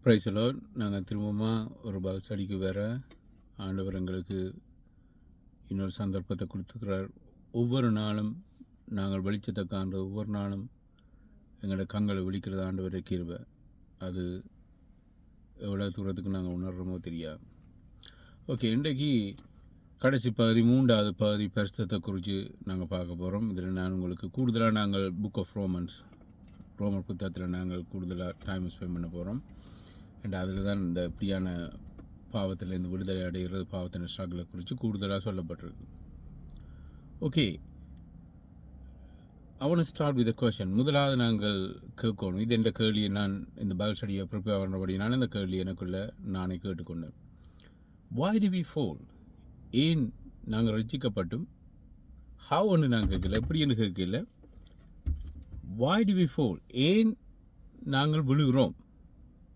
பிரைஸலோ நாங்கள் திரும்பமாக ஒரு பைபிள் ஸ்டடிக்கு வேற ஆண்டவர் எங்களுக்கு இன்னொரு சந்தர்ப்பத்தை கொடுத்துக்கிறார். ஒவ்வொரு நாளும் நாங்கள் வெளிச்சத்தை காண்றது, ஒவ்வொரு நாளும் எங்களோட கண்களை விழிக்கிறது ஆண்டவரை கிருபை. அது எவ்வளோ தூரத்துக்கு நாங்கள் உணர்றோமோ தெரியாது. ஓகே, இன்றைக்கு கடைசி பகுதி, 3வது பகுதி பரிசுத்தத்தை குறித்து நாங்கள் பார்க்க போகிறோம். இதில் நான் உங்களுக்கு கூடுதலாக நாங்கள் புக் ஆஃப் ரோமர் புத்தகத்தில் நாங்கள் கூடுதலாக டைம் ஸ்பெண்ட் பண்ண போகிறோம். அண்ட் அதில் தான் இந்த இப்படியான பாவத்திலேருந்து விடுதலை அடைகிறது, பாவத்தின் ஸ்ட்ரகிளை குறித்து கூடுதலாக சொல்லப்பட்டிருக்கு. Okay, I want to start with a question. முதலாவது நாங்கள் கேட்கணும், இது என்ற கேள்வியை நான் இந்த பைபிள் ஸ்டடியை ப்ரிப்பேர் பண்ணுறபடி நான் இந்த கேள்வி எனக்குள்ளே நானே கேட்டுக்கொண்டேன். Why do we fall? ஏன் நாங்கள் ரட்சிக்கப்பட்டும் ஹவுன்னு நாங்கள் கேட்கல, எப்படின்னு கேட்கல. Why do we fall? ஏன் நாங்கள் விழுகிறோம்?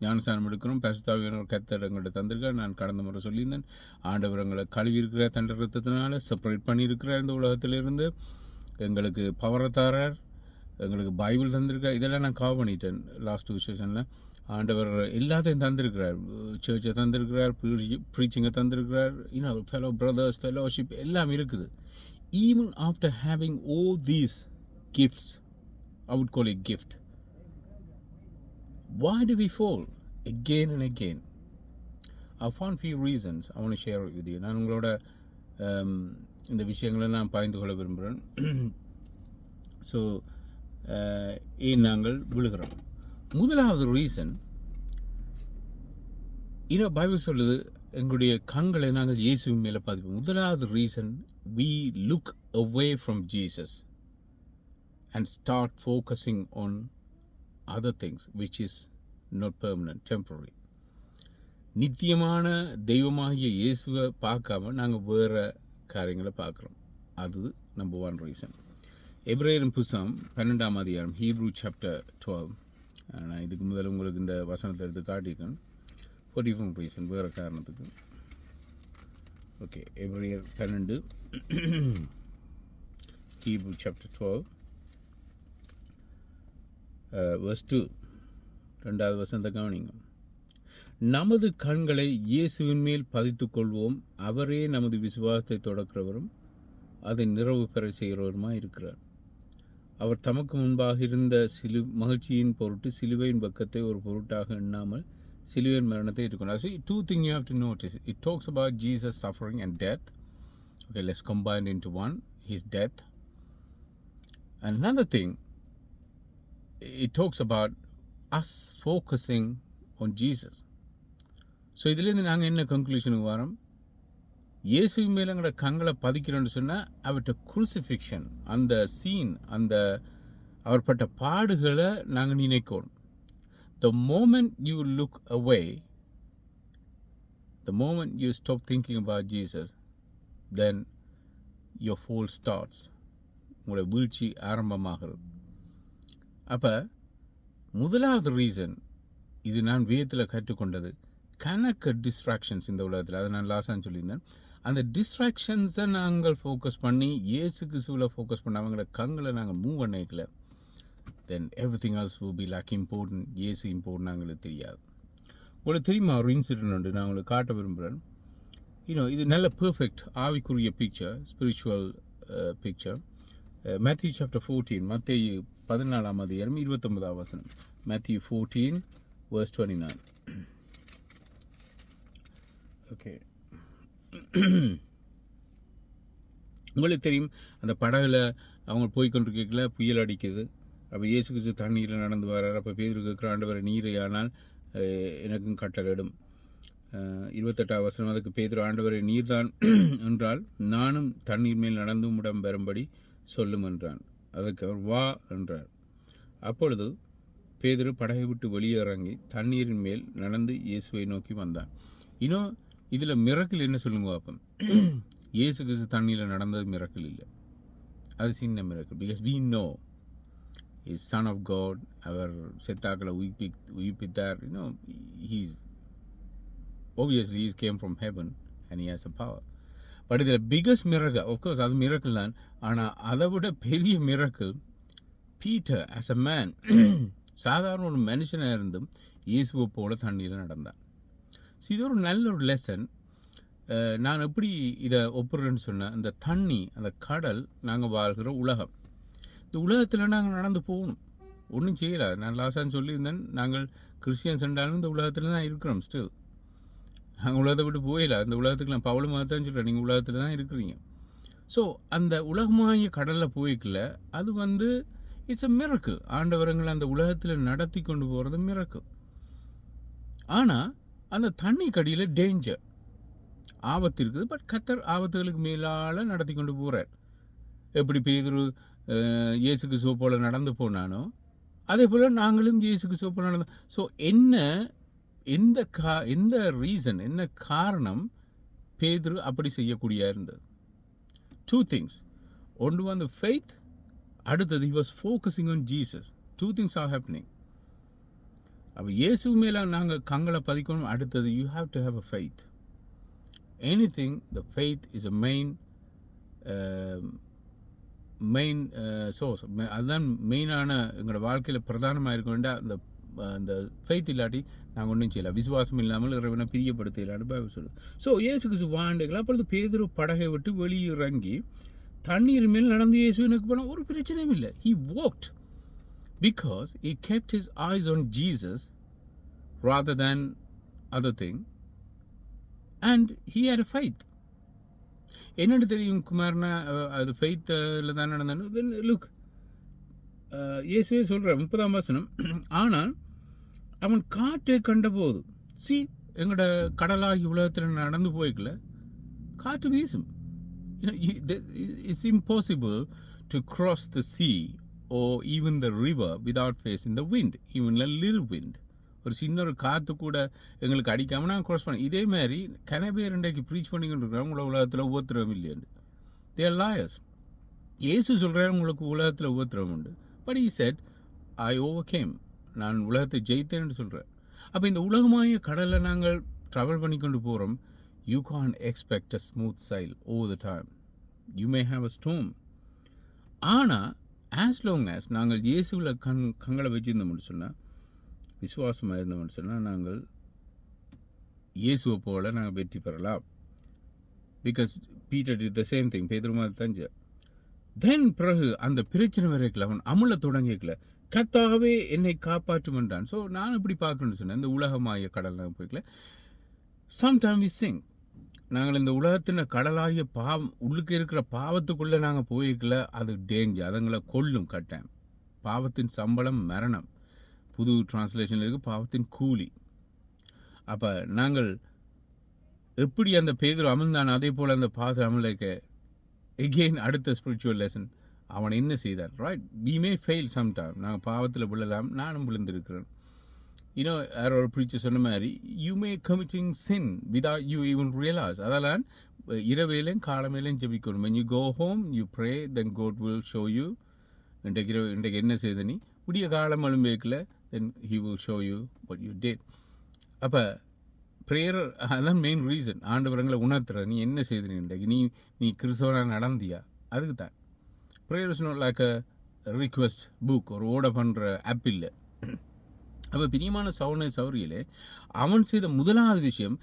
ஞானஸ்தானம் எடுக்கிறோம், பரிசுத்தாவியானவர் கர்த்தர் எங்கள்கிட்ட தந்திருக்கார். நான் கடந்த முறை சொல்லியிருந்தேன், ஆண்டவர் எங்களை கழுவி இருக்கிற தண்ட ரத்தத்தினால செப்பரேட் பண்ணியிருக்கிறார் இந்த உலகத்திலிருந்து. எங்களுக்கு பவரை தாரார், எங்களுக்கு பைபிள் தந்திருக்கார். இதெல்லாம் நான் கவர் பண்ணிட்டேன் லாஸ்ட் செஷனில். ஆண்டவர் எல்லாத்தையும் தந்திருக்கிறார், சர்ச்சை தந்திருக்கிறார், ப்ரீச்சிங்கை தந்திருக்கிறார், ஃபெலோ பிரதர்ஸ், ஃபெலோஷிப் எல்லாம் இருக்குது. Even after having all these gifts, I would call it gift, why do we fall again and again? I found few reasons I want to share it with you. நான் உங்களோட இந்த விஷயங்களை நான் பகிர்ந்து கொள்ள விரும்புகிறேன். ஸோ ஏன் நாங்கள் விழுகிறோம்? முதலாவது ரீசன், பைபிள் சொல்லுது எங்களுடைய கண்களை நாங்கள் இயேசுவின் மேலே பதிப்போம். முதலாவது reason, we look away from Jesus and start focusing on other things which is not permanent, temporary. நித்தியமான தெய்வமாகிய இயேசுவை பார்க்காம நாங்கள் வேறு காரியங்களை பார்க்குறோம். அது நம்பர் 1 ரீசன். எபிரேயரின் புத்தகம் 12ஆம் அதிகாரம், ஹீப்ரூ சாப்டர் 12. நான் இதுக்கு முதல்ல உங்களுக்கு இந்த வசனத்தை எடுத்து காட்டியிருக்கேன். ஃபார் டிஃப்ரெண்ட் ரீசன், வேறு காரணத்துக்கு. ஓகே, எபிரேயர் 12, ஹீப்ரூ சாப்டர் 12 verse 2, 2வது வசனத்தை கவனிங்க. நமது கண்களை இயேசுவின் மேல் பதித்துக் கொள்வோம், அவரே நமது விசுவாசத்தை தொடக்கிறவரும் அதை நிறைவு பெற செய்கிறவருமாய் இருக்கிறார். அவர் தமக்கு முன்பாக இருந்த மகிழ்ச்சியின் பொருட்டு சிலுவையின் பக்கத்தை ஒரு பொருட்டாக எண்ணாமல் சிலுவையின் மரணத்தை ஏற்றுக்கொண்டார். So 2 things you have to notice. It talks about Jesus suffering and death. Okay, let's combine into one, his death. And another thing, it talks about us focusing on Jesus. So இதுலேருந்து நாங்கள் என்ன கன்க்ளூஷனுக்கு வரோம்? இயேசு மேலே எங்களோட கண்களை பதிக்கிறோன்னு சொன்னால் அவர்கிட்ட குருசிஃபிக்ஷன், அந்த சீன், அந்த அவர்பட்ட பாடுகளை நாங்கள் நினைக்கணும். The moment you look away, the moment you stop thinking about Jesus, then your fall starts. உங்களோட வீழ்ச்சி ஆரம்பமாகிறது. அப்போ முதலாவது ரீசன், இது நான் வேதத்தில் கற்றுக்கொண்டது, கணக்கு டிஸ்ட்ராக்ஷன்ஸ் இந்த உலகத்தில், அதை நான் லாஸ்டான்னு சொல்லியிருந்தேன். அந்த டிஸ்ட்ராக்ஷன்ஸை நாங்கள் ஃபோக்கஸ் பண்ணி இயேசு கிறிஸ்துவில் ஃபோக்கஸ் பண்ண அவங்களோட கண்களை நாங்கள் மூவ் பண்ணிக்கல, then everything else will be like important. Yesu important எங்களுக்கு தெரியாது. உங்களுக்கு தெரியுமா ஒரு இன்சிடென்ட் உண்டு, நான் உங்களுக்கு காட்ட விரும்புகிறேன். இது நல்ல பெர்ஃபெக்ட் ஆவிக்குரிய picture, spiritual picture. Matthew chapter 14, மத்தேயு 14ஆம் அதிகாரம் 29ஆம் வசனம். Matthew 14 verse 29. ஓகே, உங்களுக்கு தெரியும், அந்த படகுல அவங்க போய்கொண்டிருக்கல புயல் அடிக்குது. அப்போ இயேசு கிறிஸ்து தண்ணீரில் நடந்து வர்றார். அப்போ பேதுரு கேட்குற, ஆண்டவரை நீரை ஆனால் எனக்கும் கட்டளையிடும். 28ஆம் வசனம், அதுக்கு பேதுரு, ஆண்டவரை நீர்தான் என்றால் நானும் தண்ணீர் மேல் நடந்து உம்மிடம் வரும்படி சொல்லும் என்றான். அதற்கு அவர் வா என்றார். அப்பொழுது பேதுரு படகை விட்டு வெளியே இறங்கி தண்ணீரின் மேல் நடந்து இயேசுவை நோக்கி வந்தான். இதில் மிரக்கிள் என்ன சொல்லுங்க பார்ப்போம். இயேசு கிறிஸ்து தண்ணீரில் நடந்தது மிரக்கிள் இல்லை, அது சின்ன miracle. Because we know he is son of God. அவர் செத்தாக்களை உயிர்ப்பித்தார். he's obviously he came from heaven and he has a power. But இதில் பிகஸ்ட் மிரக்கிள், ஆஃப்கோர்ஸ் அது மிரக்கிள் தான். ஆனால் அதை விட பெரிய miracle, Peter as a man, சாதாரண ஒரு மனுஷனாக இருந்தும் இயேசுவை போல தண்ணியில் நடந்தான். ஸோ இது ஒரு நல்ல ஒரு லெசன். நான் எப்படி இதை ஒப்புறேன்னு சொன்னேன், இந்த தண்ணி, அந்த கடல், நாங்கள் வாழ்கிற உலகம், இந்த உலகத்தில் நாங்கள் நடந்து போகணும், ஒன்றும் செய்யலை. நான் லாசான்னு சொல்லியிருந்தேன், நாங்கள் கிறிஸ்டியன்ஸ் என்றாலும் இந்த உலகத்தில் தான் இருக்கிறோம். ஸ்டில் நாங்கள் உலகத்தை விட்டு போயிடல. அந்த உலகத்துக்கு நான் பவுலும் தான் சொல்கிறேன், நீங்கள் உலகத்தில் தான் இருக்கிறீங்க. ஸோ அந்த உலகமாகிய கடலில் போய்க்கல, அது இட்ஸ் அ மிரக்கிள். ஆண்டவரங்கள் அந்த உலகத்தில் நடத்தி கொண்டு போகிறது மிரக்கிள். ஆனால் அந்த தண்ணி கடியில் டேஞ்சர், ஆபத்து இருக்குது. பட் கர்த்தர் ஆபத்துகளுக்கு மேலால் நடத்தி கொண்டு போகிறார். எப்படி பேதுரு இயேசு கிறிஸ்துவை போல நடந்து போனானோ அதே போல் நாங்களும் இயேசு கிறிஸ்துவை போல நடந்து. ஸோ எந்த ரீசன், என்ன காரணம் பேதுரு அப்படி செய்யக்கூடியா இருந்தது? 2 things. ஒன்று ஃபெய்த், அடுத்தது he was focusing on Jesus. 2 things are happening. அப்போ இயேசு மேலே நாங்கள் கங்களை பதிக்கணும். அடுத்தது you have to have a faith. Anything, the faith is a main source. அதுதான் மெயினான எங்களோட வாழ்க்கையில் பிரதானமாக இருக்க வேண்டிய அந்த ஃபெய்த் இல்லாட்டி நாங்கள் ஒன்றும் செய்யலாம். விசுவாசம் இல்லாமல் இறைவனை பிரியப்படுத்தலான்னு பைபிள் சொல்லுது. ஸோ இயேசு கிறிஸ்து வாழ்ந்துகள். அப்பொழுது பேதுரு படகை விட்டு வெளியிறங்கி தண்ணீர் மேல் நடந்து இயேசுவினுக்கு போனால் ஒரு பிரச்சனையும் இல்லை. He walked because he kept his eyes on Jesus rather than other thing, and he had a faith. என்னென்னு தெரியும் குமார்னா, அது ஃபெய்த்தில் தான் நடந்தானு. லுக், இயேசுவே சொல்கிற 30ஆம் வசனம், ஆனால் அவன் காற்றை கண்டபோது, எங்களோட கடலாகி உலகத்தில் நடந்து போய்க்கல, காற்று வீசும். It's impossible to cross the sea or even the river without facing the wind, even a little wind. ஒரு சின்ன ஒரு காற்று கூட எங்களுக்கு அடிக்காமல் நாங்கள் க்ராஸ் பண்ணோம். இதே மாதிரி கனபேர் இன்றைக்கு ப்ரீச் பண்ணிக்கிட்டு இருக்கிறோம், உங்களை உலகத்தில் உபத்திரவம் இல்லைன்னு. They are lawyers. இயேசு சொல்கிறார் உங்களுக்கு உலகத்தில் உபத்திரவம் உண்டு. But he said, I overcame. நான் உலகத்தை ஜெயித்தேன்னு சொல்கிறேன். அப்போ இந்த உலகமாகிய கடலில் நாங்கள் ட்ராவல் பண்ணி கொண்டு போகிறோம். You can't expect a smooth sail all the time. You may have a storm. ஆனால் as long as நாங்கள் இயேசுவில் கங்களை வச்சுருந்தோம்னு சொன்னால், விசுவாசமாக இருந்தோம்னு சொன்னால், நாங்கள் இயேசுவை போல நாங்கள் வெற்றி பெறலாம். Because Peter did the same thing. பேதுரு மாதிரி தஞ்ச. தென் பிறகு அந்த பிரச்சனை வரைக்கல அவன் அமுல தொடங்கிக்கல, கர்த்தாவே என்னை காப்பாற்றும் என்றான். ஸோ நான் இப்படி பார்க்கணும்னு சொன்னேன். இந்த உலகமாகிய கடல் நாங்கள் போய்க்கல. Sometime we Singh. நாங்கள் இந்த உலகத்தின் கடலாகிய உள்ளுக்கு இருக்கிற பாவத்துக்குள்ளே நாங்கள் போய்க்கல, அது டேஞ்சர், அதுங்களை கொல்லும் கட்டாயம். பாவத்தின் சம்பளம் மரணம். புது டிரான்ஸ்லேஷனில் இருக்குது பாவத்தின் கூலி. அப்போ நாங்கள் எப்படி அந்த பேதுரு அமிழ்ந்தான், அதே போல் அந்த பாத அமிழ்க்க எகெயின் அடுத்த ஸ்பிரிச்சுவல் லெசன் அவன் என்ன செய்தான். Right, we may fail sometime. நாங்கள் பாவத்தில் விழலாம், நானும் விழுந்திருக்கிறேன். யாரோ ஒரு ப்ரீச்சர் சொன்ன மாதிரி, you may committing sin without you even realize. அதெல்லாம் இரவேலையும் காலமேலையும் ஜெபிக்கணும். when you go home you pray, then God will show you. இன்றைக்கு என்ன செய்த நீ விடிய காலம் அழும்பேக்கில், then he will show you what you did. அப்போ ப்ரேயர் அதுதான் மெயின் ரீசன். ஆண்டவரங்களை உணர்த்துற நீ என்ன செய்த இன்றைக்கு, நீ கிறிஸ்தவனாக நடந்தியா, அதுக்கு தான். Prayer is not like a request book, ஒரு ஓட பண்ணுற ஆப் இல்லை. அப்போ பிரியமான சௌரியிலே அவன் செய்த முதலாவது விஷயம்,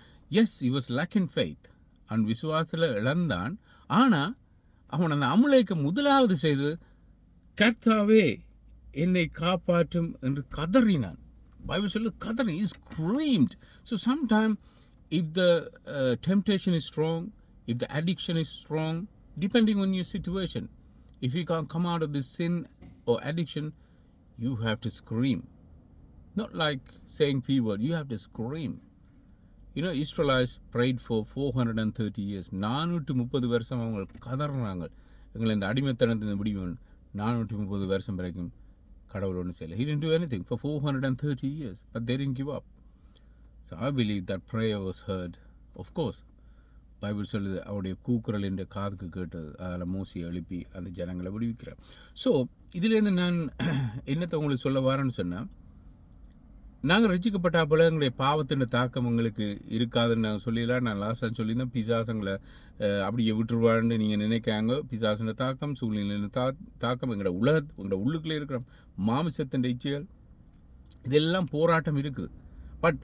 S he was lacking faith, அவன் விசுவாசத்தில் இழந்தான். ஆனால் அவன் அந்த அமுலைக்கு முதலாவது செய்து, கர்த்தாவே என்னை காப்பாற்றும் என்று கதறினான். பைபிள் சொல்லு கதறி, he screamed. So sometimes if the temptation is strong, if the addiction is strong, depending on your situation, if you can't come out of this sin or addiction, you have to scream. Not like saying P word, you have to scream. Israelites prayed for 430 years. 430 வருஷம் அவங்க கதறாங்க, எங்களை இந்த அடிமைத்தனத்தின் முடிவு 430 வருஷம் வரைக்கும் கடவுள் ஒன்று செய்யலை. He didn't do anything for 430 years, but they didn't give up. So I believe that prayer was heard. Of course, Bible சொல்லுது அவருடைய கூக்குரல் என்ற காதுக்கு கேட்டது, அதில் மோசியை எழுப்பி அந்த ஜனங்களை விடுவிக்கிறார். ஸோ இதுலேருந்து நான் என்னத்தை உங்களுக்கு சொல்ல வரேன்னு சொன்னால், நாங்கள் ரசிக்கப்பட்ட போல எங்களுடைய பாவத்தின் தாக்கம் உங்களுக்கு இருக்காதுன்னு நாங்கள் சொல்லிடலாம். நான் லாஸ்ட்டாக சொல்லியிருந்தேன், பிசாசங்களை அப்படியே விட்டுருவான்னு நீங்கள் நினைக்காங்க. பிசாசின தாக்கம், சூழ்நிலையின் தாக்கம், எங்களோட உள்ளுக்குள்ளே இருக்கிற மாமிசத்தின் இச்சைகள், இதெல்லாம் போராட்டம் இருக்குது. But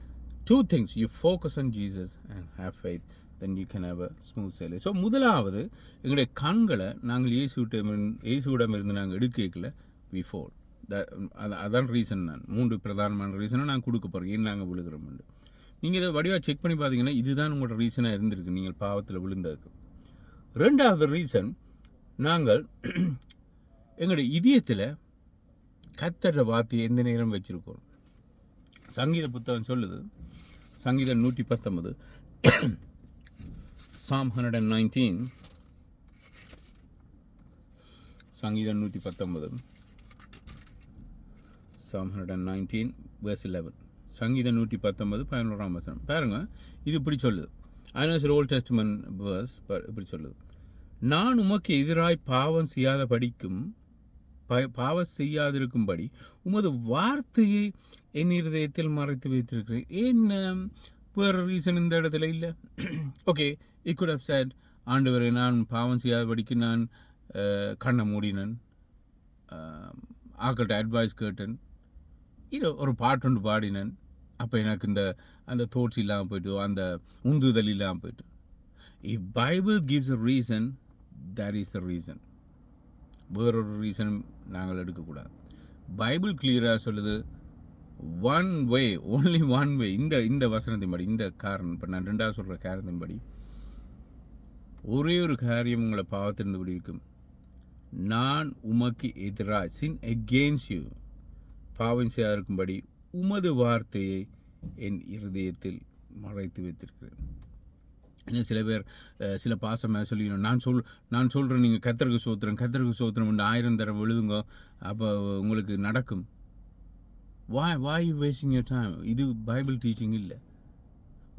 two things, you focus on Jesus and have faith, then you can have a smooth sailing. So முதலாவது எங்களுடைய கண்களை நாங்கள் இயேசுவிடமிருந்து நாங்கள் எடுக்கல பிஃபோர் அதான் ரீசன். நான் 3 பிரதானமான ரீசனை நான் கொடுக்க போகிறேன் ஏன் நாங்கள் விழுகிறோம்னு. நீங்கள் இதை வடிவாக செக் பண்ணி பார்த்தீங்கன்னா இதுதான் உங்களோட ரீசனாக இருந்திருக்கு நீங்கள் பாவத்தில் விழுந்ததுக்கு. 2வது ரீசன், நாங்கள் எங்களுடைய இதயத்தில் கர்த்தருடைய வார்த்தையை எந்த நேரம் வச்சிருக்கோம். சங்கீத புத்தகம் சொல்லுது, சங்கீதம் 119, Psalm 119, சங்கீதம் 119, Psalm 119 verse 11, சங்கீதம் 119 11ஆம் வசனம் பாருங்க. இது இப்படி சொல்லுது, ஐநோஸ் ஓல்ட் டெஸ்டமென்ட் வேர்ஸ், இப்படி சொல்லுது, நான் உமக்கு எதிராய் பாவம் செய்யாதிருக்கும்படி உமது வார்த்தையை என் இருதயத்தில் மறைத்து வைத்திருக்கிறேன். ஏன் வேறு ரீசன் இந்த இடத்துல இல்லை? Okay, it could have said, ஆண்டவரே நான் பாவம் செய்யாதபடிக்கு நான் கண்ணை மூடினேன், ஆக்கள்கிட்ட அட்வைஸ் கேட்டேன், ஒரு பாட்டு ஒன்று பாடினேன், அப்போ எனக்கு அந்த தோட்ஸ் இல்லாமல் போயிட்டு, அந்த உந்துதல் இல்லாமல் போயிட்டு. If Bible gives a reason, that is the reason. வேறொரு ரீசனும் நாங்கள் எடுக்கக்கூடாது. பைபிள் கிளியராக சொல்லுது, one way, only one way. இந்த வசனத்தின்படி, இந்த காரணம், இப்போ நான் 2வது சொல்கிற காரணத்தின்படி ஒரே ஒரு காரியம் உங்களை பாவத்திலிருந்து விடுவிக்கும். நான் உமக்கு எதிராக, சின் அகெயின்ஸ்ட் யூ, பாவம் செய்யாதிருக்கும்படி உமது வார்த்தையை என் இருதயத்தில் மறைத்து வைத்திருக்கிறேன். இன்னும் சில பேர் சில பாசமாக சொல்லிக்கணும், நான் சொல்கிறேன் நீங்கள் கர்த்தருக்கு சோத்திரம் 1000 தடவை எழுதுங்க, அப்போ உங்களுக்கு நடக்கும். why you wasting your time? இது பைபிள் டீச்சிங் இல்லை.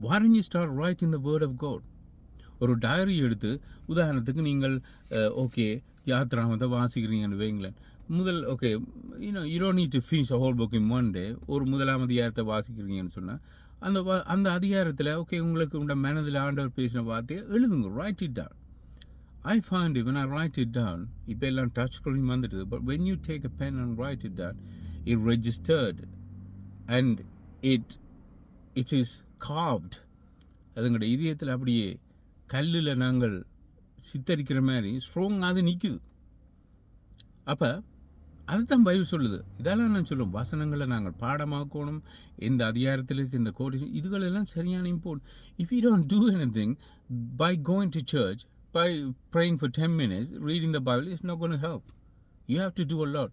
why don't you start writing the word of God? ஒரு டைரி எடுத்து, உதாரணத்துக்கு நீங்கள் ஓகே யாத்ராமத்தை வாசிக்கிறீங்கன்னு வைங்களேன். Okay, you don't need to finish a whole book in one day. ஒரு முதலாம் அதிகாரத்தை வாசிக்கிறீங்கன்னு சொன்னால் அந்த அதிகாரத்தில் ஓகே உங்களுக்கு உங்களோட மனதில் ஆண்டவர் பேசின வார்த்தையை எழுதுங்க, write it down. I find it when I write it down, இப்போ எல்லாம் டச் ஸ்க்ரீன் வந்துடுது, but when you take a pen and write it down, it registered and it is carved. அதுங்களோட இதயத்தில் அப்படியே கல்லில் நாங்கள் சித்தரிக்கிற மாதிரி ஸ்ட்ராங்காக அது நிற்குது. அப்போ அதுதான் பைபிள் சொல்லுது. இதெல்லாம் நான் சொல்லுவோம், வசனங்களை நாங்கள் பாடமாக்கணும், இந்த அதிகாரத்தில் இருக்க இந்த கோடிஷன், இதுகளெல்லாம் சரியான important. If you don't do anything by going to church, by praying for 10 minutes, reading the Bible is not going to help. You have to do a lot.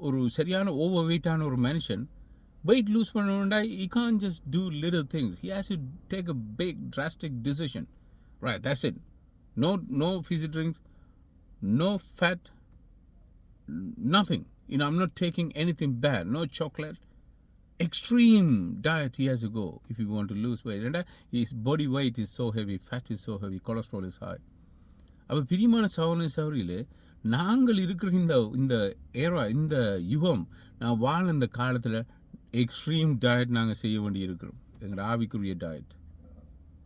ஒரு சரியான ஓவர்வெயிட்டான ஒரு மனுஷன் weight lose பண்ணணும்னா he can't just do little things. He has to take a big drastic decision. Right, that's it. No fizzy drinks, no fat, nothing. I'm not taking anything bad, no chocolate. Extreme diet he has to go if you want to lose weight. And his body weight is so heavy, fat is so heavy, cholesterol is high. அப்போ பிரியமான சகோதரிலே, நாங்கள் இருக்கிற இந்த era, இந்த யுகம், நான் வாழ இந்த காலத்தில் எக்ஸ்ட்ரீம் டயட் நாங்கள் செய்ய வேண்டி இருக்கிறோம். எங்களோட ஆவிக்குரிய டயட்,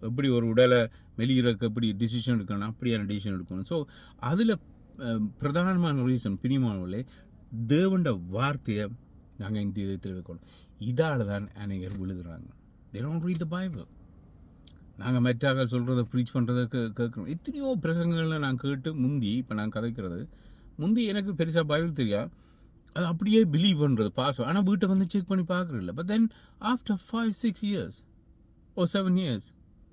எப்படி ஒரு உடலை வெளியிறக்க எப்படி டிசிஷன் எடுக்கணும், அப்படியான டிசிஷன் எடுக்கணும். ஸோ அதில் பிரதானமான ரீசன் பிரியமானவர்களே, தேவண்ட வார்த்தையை நாங்கள் இந்த இதயத்தில் வைக்கணும். இதால் தான் அநேகர் விழுகிறாங்க. they don't read the Bible. நாங்கள் மெட்டாக சொல்கிறத ப்ரீச் பண்ணுறதை கேட்குறோம். எத்தனையோ பிரசங்கங்களில் நான் கேட்டு இப்போ நான் கதைக்கிறது எனக்கு பெருசாக பைபிள் தெரியாது, அது அப்படியே பிலீவ் பண்ணுறது பாசம். ஆனால் வீட்டை வந்து செக் பண்ணி பார்க்குறதில்ல. But then after 5-6 years or 7 years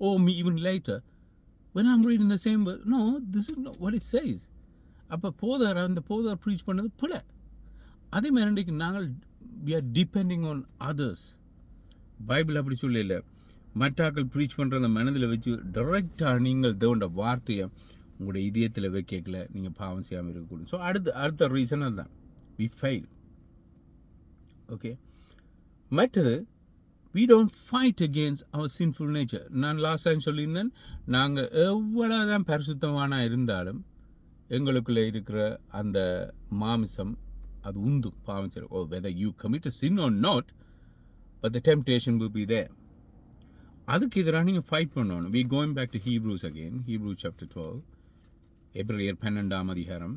or even later, when I'm reading the same word, no, this is not what it says. அப்போ அந்த போதர் ப்ரீச் பண்ணது பிள்ளை. அதே மாதிரி இன்றைக்கு நாங்கள் we are depending on others. Bible அப்படி சொல்லல, மற்றாக்கள் ப்ரீச் பண்ணுற அந்த மனதில் வச்சு டைரெக்டாக நீங்கள் தேவண்ட வார்த்தையை உங்களுடைய இதயத்தில் வைக்கல, நீங்கள் பாவம் செய்யாமல் இருக்கக்கூடும். ஸோ அடுத்த ரீசன் அதுதான், we fail. ஓகே, மற்றது we don't fight against our sinful nature. நான் லாஸ்ட் டைம் சொல்லியிருந்தேன், நாங்கள் எவ்வளோதான் பரிசுத்தமான இருந்தாலும் எங்களுக்குள்ளே இருக்கிற அந்த மாமிசம் அது உந்தும் பாவம் செய்யும். Oh, whether you commit a sin or not, but the temptation will be there. அதுக்கு எதிராக நீங்கள் ஃபைட் பண்ணணும். We going back to Hebrews again, Hebrews chapter 12, எபிரேயர் 12ஆம் அதிகாரம்.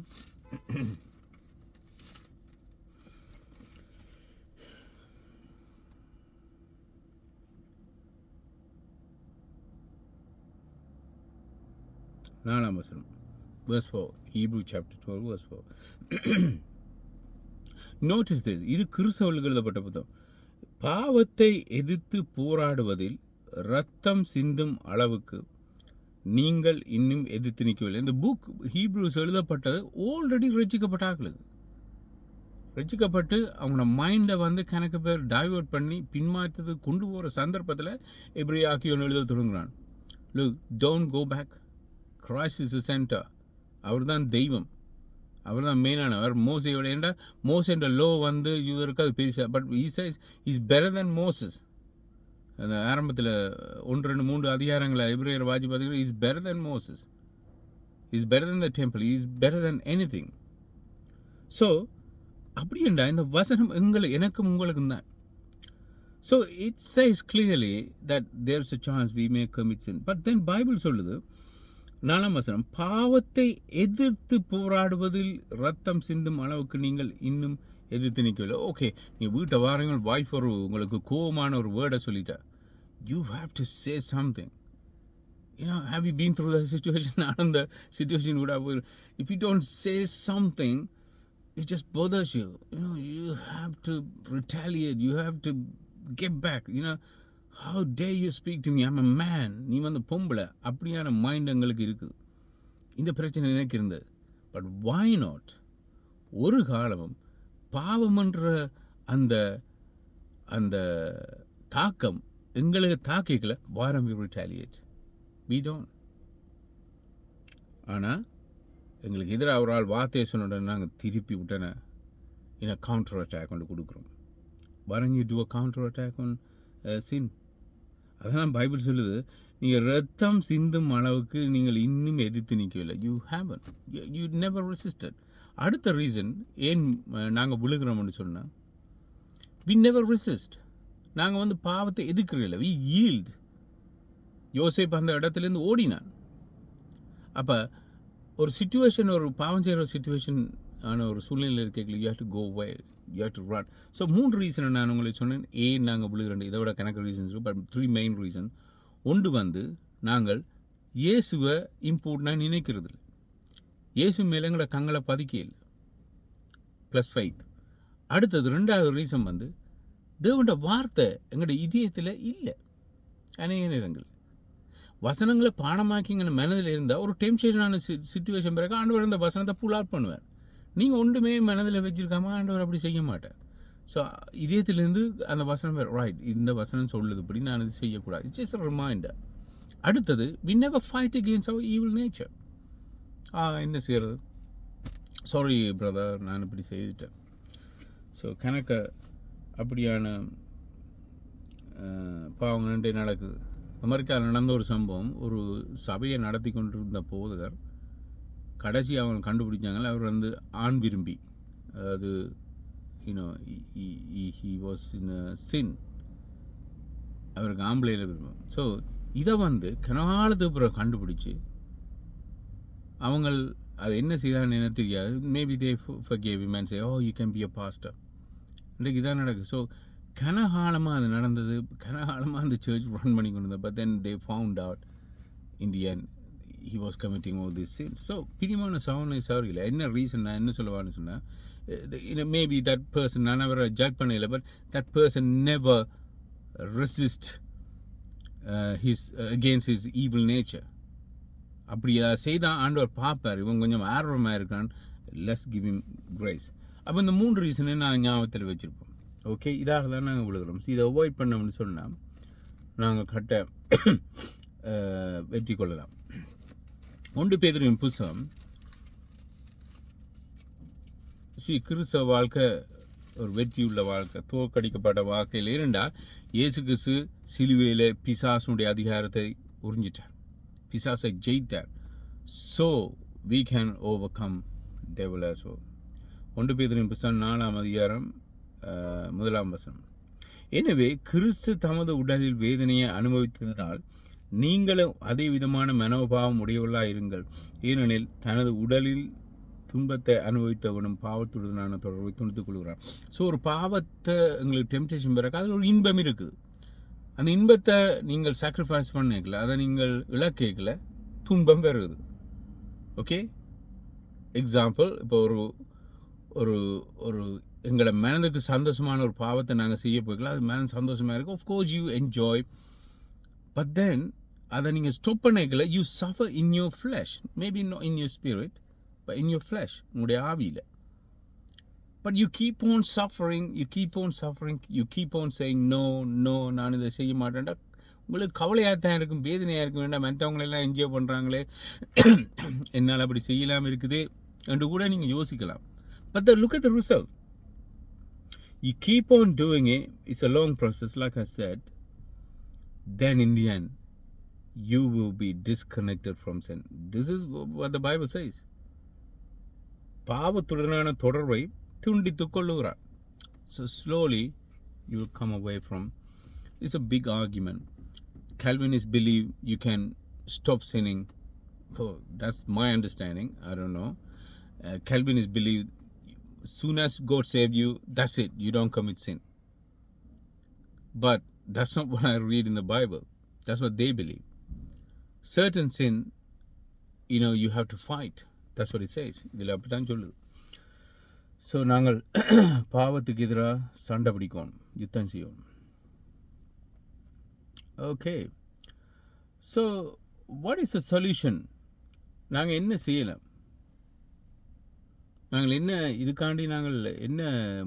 4 வசனம், verse 4, Hebrew chapter 12 verse 4. Notice this, இது கிறிஸ்தவர்களுக்கு எழுதப்பட்ட புத்தகம். பாவத்தை எதிர்த்து போராடுவதில் ரத்தம் சிந்தும் அளவுக்கு நீங்கள் இன்னும் எதிர்த்து நிற்கவில்லை. இந்த புக் ஹீப்ரூஸ் எழுதப்பட்டது ஆல்ரெடி ரசிக்கப்பட்டு அவங்களோட மைண்டை வந்து கணக்கு பேர் டைவர்ட் பண்ணி பின்மாற்றது கொண்டு போகிற சந்தர்ப்பத்தில் எபிரேயாக்கியோன் எழுத தொடங்குறான். Look, don't go back, Christ is the centre. அவர் தான் தெய்வம், அவர் தான் மெயினானவர். மோசையோட ஏண்டா மோசேன்ற லோ வந்து யூதருக்கு அது பெருசா, but he says he's better than Moses. அந்த ஆரம்பத்தில் 1, 2, 3 அதிகாரங்களை எபிரேயர் வாசி பார்த்தீங்கன்னா is better than Moses, is better than the temple, is better than anything. So அப்படின்டா இந்த வசனம் எனக்கும் உங்களுக்கும் தான். So it says clearly that there is a chance we may commit sin. But then Bible சொல்லுது 4 வசனம், பாவத்தை எதிர்த்து போராடுவதில் ரத்தம் சிந்தும் அளவுக்கு நீங்கள் இன்னும் எதிர்த்து நிற்கவில்லை. ஓகே, நீங்கள் வீட்டை வாரங்கள் வாய்ஃப் உங்களுக்கு கோபமான ஒரு வேர்டை சொல்லிட்டா, you have to say something. Have you been through the situation? நான் அந்த சிச்சுவேஷன் கூட போயிடும். If you don't say something, it just bothers you. You have to retaliate, you have to get back. How dare you speak to me, I'm a man, நீ வந்து பொம்பளை. அப்படியான mind எங்களுக்கு இருக்குது. இந்த பிரச்சனை எனக்கு இருந்தது. பட் why not ஒரு காலமும் பாவம்ன்ற அந்த அந்த தாக்கம் எங்களுக்கு தாக்கிக்கல, வாரம் we retaliate, we don't. ஆனால் எங்களுக்கு எதிராக ஒரு ஆள் வார்த்தையை சொன்ன நாங்கள் திருப்பி விட்டன கவுண்டர் அட்டாக் கொண்டு கொடுக்குறோம். வரங்க to a counter attack on sin. அதெல்லாம் பைபிள் சொல்லுது, நீங்கள் ரத்தம் சிந்தும் அளவுக்கு நீங்கள் இன்னும் எதிர்த்து நிற்கவில்லை. You never resisted. அடுத்த ரீசன் ஏன் நாங்கள் விழுகிறோம்னு சொன்னால், வி நெவர் ரெசிஸ்ட். நாங்கள் வந்து பாவத்தை எதிர்க்கிறதில்லை, வி ஈல்ட். யோசேப்பு அந்த இடத்துலேருந்து ஓடினான். அப்போ ஒரு சிச்சுவேஷன், ஒரு பாவம் செய்கிற சிச்சுவேஷன் ஆன ஒரு சூழ்நிலையில் இருக்கீங்களா, you have to go way, you have to run. So 3 ரீசனை நான் உங்களுக்கு சொன்னேன். ஏன் நாங்கள் விழுகிறோம், இதை விட கணக்கு ரீசன்ஸ், பட் 3 மெயின் ரீசன். ஒன்று வந்து நாங்கள் இயேசுவை இம்பார்ட்டண்டாக நினைக்கிறது இல்லை, இயேசு மேலே எங்களோட கங்களை பதிக்க இல்லை, ப்ளஸ் 5. அடுத்தது 2வது ரீசன் வந்து தேவனோட வார்த்தை எங்களோட இதயத்தில் இல்லை. அநேக நேரங்கள் வசனங்களை பாடமாக்கிங்கிற மனதில் இருந்தால் ஒரு டெம்ப்டேஷனான சிச்சுவேஷன் பிறகு ஆண்டவர் அந்த வசனத்தை புல் அவுட் பண்ணுவார். நீங்கள் ஒன்றுமே மனதில் வச்சுருக்காம ஆண்டவர் அப்படி செய்ய மாட்டார். ஸோ இதயத்திலேருந்து அந்த வசனம் ரைட், இந்த வசனம் சொல்லுது இப்படி, நான் இது செய்யக்கூடாது. It's just a reminder. அடுத்தது, we never fight against our evil nature. என்ன செய்கிறது, சாரி பிரதர், நான் இப்படி செய்துட்டேன். ஸோ கணக்க அப்படியான பாவங்க நடக்குது. அமெரிக்காவில் நடந்த ஒரு சம்பவம், ஒரு சபையை நடத்தி கொண்டிருந்த போதகர் கடைசி அவங்க கண்டுபிடிச்சாங்க, அவர் வந்து ஆண் விரும்பி, அதாவது he was in a sin, அவருக்கு ஆம்பளையில் விரும்பும். ஸோ இதை வந்து கனாலத்துக்கு பிறகு கண்டுபிடிச்சி அவங்க அது என்ன செய்தான்னு என்ன தெரியாது. Maybe they forgave him and say, oh you can be a pastor. இன்றைக்கு இதான் நடக்குது. ஸோ கனகாலமாக அது நடந்தது, கனகாலமாக அந்த சர்ச் ரன் பண்ணி கொண்டு இருந்தது. But then they found out in the end he was committing all these sins. So பிரியமான சகோதரிகளே, என்ன ரீசன் நான் என்ன சொல்லுவான்னு சொன்னால், மேபி தட் பர்சன், நான் அவரை ஜட்ஜ் பண்ணல, but that person never resist against his evil nature. அப்படி செய்தால் ஆண்டவர் பார்ப்பார், இவன் கொஞ்சம் ஆர்வமாக இருக்கான், லெஸ் கிவ் him grace. அப்போ இந்த 3 ரீசனை நான் ஞாபகத்தில் வச்சுருப்போம். ஓகே, இதாக தான் நாங்கள் விழுகிறோம். இதை அவாய்ட் பண்ணோம்னு சொன்னால் நாங்கள் வெற்றி கொள்ளலாம். 1 பேதுருவின் புத்தகம், கிறிஸ்தவ வாழ்க்கை ஒரு வெற்றியுள்ள வாழ்க்கை, தோற்கடிக்கப்பட்ட வாழ்க்கையில் இருந்தால் இயேசு கிறிஸ்து சிலுவையில் பிசாசுடைய அதிகாரத்தை உறிஞ்சிட்டார், பிசாசை ஜெயித்தார். So we can overcome devil as well. 1 பேதுருவின் புத்தகம் 4ஆம் அதிகாரம் 1ஆம் வசனம். எனவே கிறிஸ்து தமது உடலில் வேதனையை அனுபவித்ததனால் நீங்களும் அதே விதமான மனோபாவம் உடையவர்களாக இருங்கள். ஏனெனில் தனது உடலில் துன்பத்தை அனுபவித்தவனும் பாவத்துடனான தொடர்பை துணித்துக் கொள்கிறான். ஸோ ஒரு பாவத்தை எங்களுக்கு டெம்ப்டேஷன் பிறகு அதில் ஒரு இன்பம் இருக்குது. அந்த இன்பத்தை நீங்கள் சாக்ரிஃபைஸ் பண்ணிக்கல, அதை நீங்கள் இழக்கல, துன்பம் வருது. ஓகே, எக்ஸாம்பிள், இப்போ ஒரு ஒரு ஒரு எங்களோட மனதுக்கு சந்தோஷமான ஒரு பாவத்தை நாங்கள் செய்ய போய்க்கலாம், அது மனம் சந்தோஷமாக இருக்கும். Of course you enjoy, but then அதை நீங்கள் ஸ்டாப் பண்ணிக்கல, you suffer in your flesh, maybe not in your spirit, but in your flesh, உங்களுடைய ஆவியில். But you keep on suffering, you keep on suffering, you keep on saying no no, நான் இதை செய்ய மாட்டேன்டா. உங்களுக்கு கவலையாக தான் இருக்கும், வேதனையாக இருக்கும், வேண்டாம் மற்றவங்களெல்லாம் என்ஜாய் பண்ணுறாங்களே, என்னால் அப்படி செய்யலாம் இருக்குது என்று கூட நீங்கள் யோசிக்கலாம். But look at the result. You keep on doing it, it's a long process, like I said, then in the end, you will be disconnected from sin. This is what the Bible says. பாவத்துடனான தொடர்பை துண்டித்துக் கொள்ளுகிறார். So slowly, you will come away from. It's a big argument. Calvinists believe you can stop sinning. Oh, that's my understanding. I don't know. Calvinists believe as soon as God saved you, that's it. You don't commit sin. But that's not what I read in the Bible. That's what they believe. Certain sin, you have to fight. That's what it says. இதில் அப்படித்தான் சொல்லுது. So நாங்கள் பாவத்துக்கு எதிராக சண்டை பிடிக்கணும், யுத்தம் செய்யணும். Okay, so what is the solution? நாங்கள் என்ன செய்யலாம்? நாங்கள் என்ன இதுக்காண்டி நாங்கள் என்ன